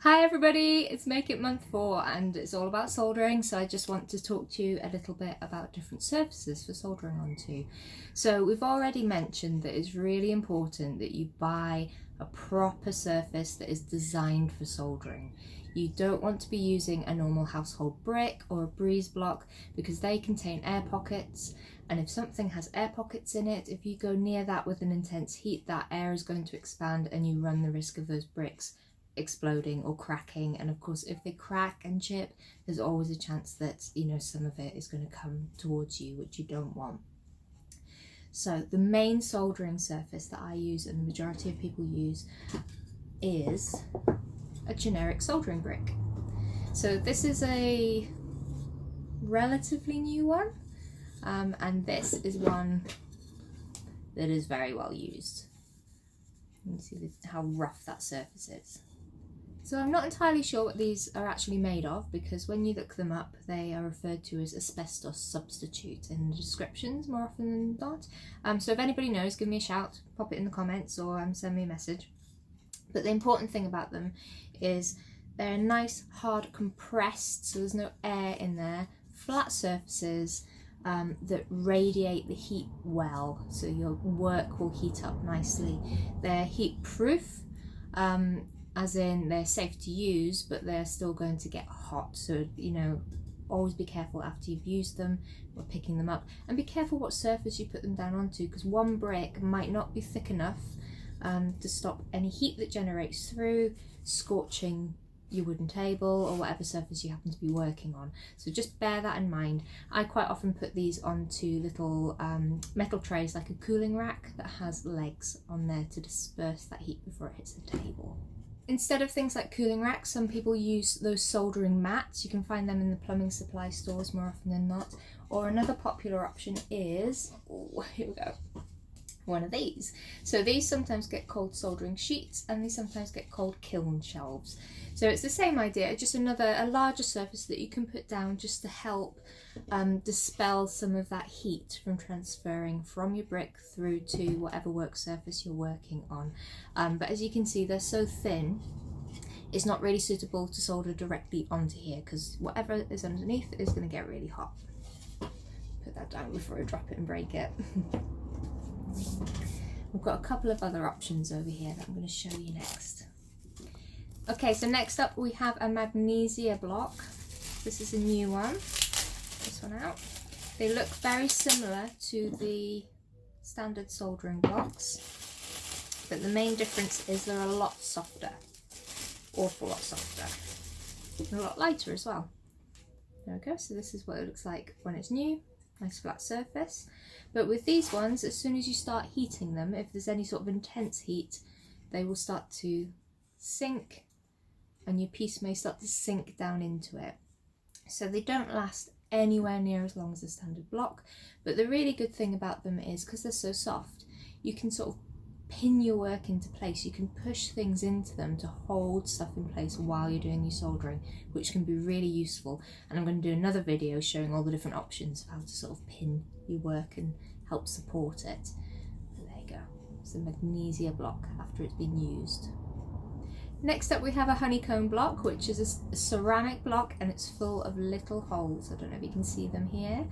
Hi everybody, it's Make It Month 4 and it's all about soldering, so I just want to talk to you a little bit about different surfaces for soldering onto. So we've already mentioned that it's really important that you buy a proper surface that is designed for soldering. You don't want to be using a normal household brick or a breeze block because they contain air pockets, and if something has air pockets in it, if you go near that with an intense heat, that air is going to expand and you run the risk of those bricks exploding or cracking. And of course, if they crack and chip, there's always a chance that, you know, some of it is going to come towards you, which you don't want. So the main soldering surface that I use and the majority of people use is a generic soldering brick. So this is a relatively new one, and this is one that is very well used. You can see how rough that surface is. So I'm not entirely sure what these are actually made of, because when you look them up they are referred to as asbestos substitute in the descriptions more often than not. So if anybody knows, give me a shout, pop it in the comments, or send me a message. But the important thing about them is they're nice, hard, compressed, so there's no air in there, flat surfaces that radiate the heat well, so your work will heat up nicely. They're heat proof, as in they're safe to use, but they're still going to get hot, so you know, always be careful after you've used them or picking them up, and be careful what surface you put them down onto, because one brick might not be thick enough to stop any heat that generates through scorching your wooden table or whatever surface you happen to be working on. So just bear that in mind. I quite often put these onto little metal trays, like a cooling rack that has legs on there to disperse that heat before it hits the table. Instead of things like cooling racks, some people use those soldering mats. You can find them in the plumbing supply stores more often than not. Or another popular option is, here we go, one of these. So these sometimes get called soldering sheets, and they sometimes get called kiln shelves. So it's the same idea, just a larger surface that you can put down just to help dispel some of that heat from transferring from your brick through to whatever work surface you're working on. But as you can see, they're so thin, it's not really suitable to solder directly onto here, because whatever is underneath is going to get really hot. Put that down before I drop it and break it. We've got a couple of other options over here that I'm going to show you next. Okay, so next up we have a magnesia block. This is a new one. This one out. They look very similar to the standard soldering blocks, but the main difference is they're a lot softer. Awful lot softer. And a lot lighter as well. There we go, so this is what it looks like when it's new. Nice flat surface. But with these ones, as soon as you start heating them, if there's any sort of intense heat, they will start to sink, and your piece may start to sink down into it. So they don't last anywhere near as long as a standard block, but the really good thing about them is, because they're so soft, you can sort of pin your work into place. You can push things into them to hold stuff in place while you're doing your soldering, which can be really useful. And I'm going to do another video showing all the different options of how to sort of pin your work and help support it. And there you go, it's a magnesia block after it's been used. Next up we have a honeycomb block, which is a ceramic block, and it's full of little holes. I don't know if you can see them here.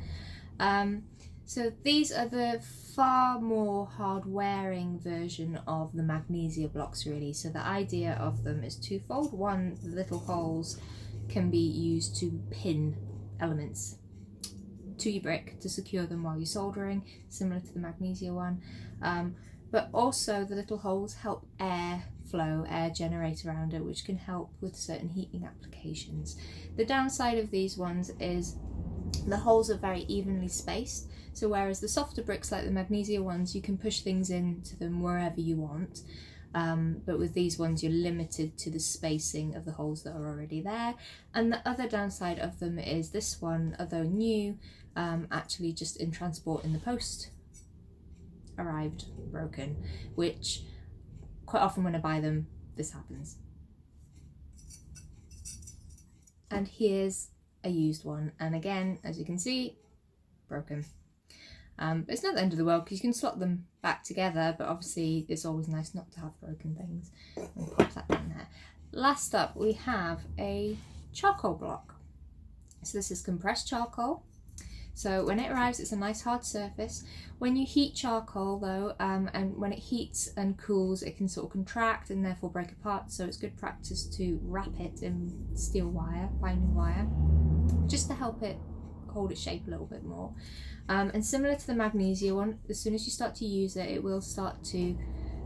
So these are the far more hard-wearing version of the magnesia blocks, really. So the idea of them is twofold. One, the little holes can be used to pin elements to your brick to secure them while you're soldering, similar to the magnesia one. But also the little holes help air flow, air generate around it, which can help with certain heating applications. The downside of these ones is the holes are very evenly spaced, so whereas the softer bricks like the magnesia ones, you can push things into them wherever you want, but with these ones you're limited to the spacing of the holes that are already there. And the other downside of them is this one, although new, actually just in transport in the post arrived broken, which quite often when I buy them, this happens. And here's a used one, and again, as you can see, broken. But it's not the end of the world, because you can slot them back together, but obviously it's always nice not to have broken things. I'll pop that down there. Last up, we have a charcoal block. So this is compressed charcoal. So when it arrives, it's a nice hard surface. When you heat charcoal though, and when it heats and cools, it can sort of contract and therefore break apart. So it's good practice to wrap it in steel wire, binding wire, just to help it hold its shape a little bit more. And similar to the magnesia one, as soon as you start to use it, it will start to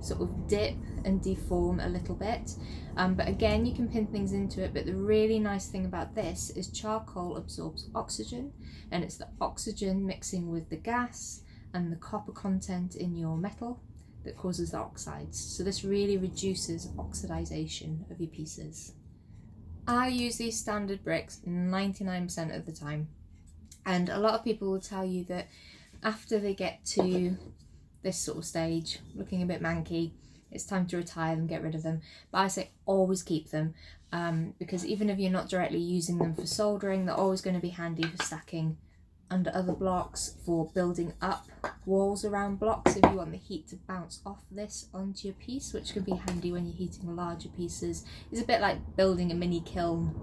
sort of dip and deform a little bit, but again you can pin things into it. But the really nice thing about this is charcoal absorbs oxygen, and it's the oxygen mixing with the gas and the copper content in your metal that causes the oxides. So this really reduces oxidization of your pieces. I use these standard bricks 99% of the time, and a lot of people will tell you that after they get to this sort of stage, looking a bit manky, it's time to retire them, get rid of them. But I say always keep them, because even if you're not directly using them for soldering, they're always going to be handy for stacking under other blocks, for building up walls around blocks if you want the heat to bounce off this onto your piece, which can be handy when you're heating larger pieces. It's a bit like building a mini kiln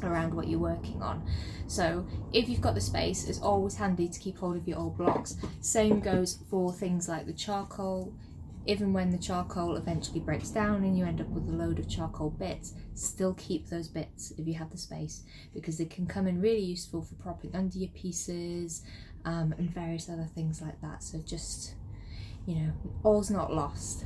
around what you're working on. So if you've got the space, it's always handy to keep hold of your old blocks. Same goes for things like the charcoal. Even when the charcoal eventually breaks down and you end up with a load of charcoal bits, still keep those bits if you have the space, because they can come in really useful for propping under your pieces, and various other things like that. So just, you know, all's not lost.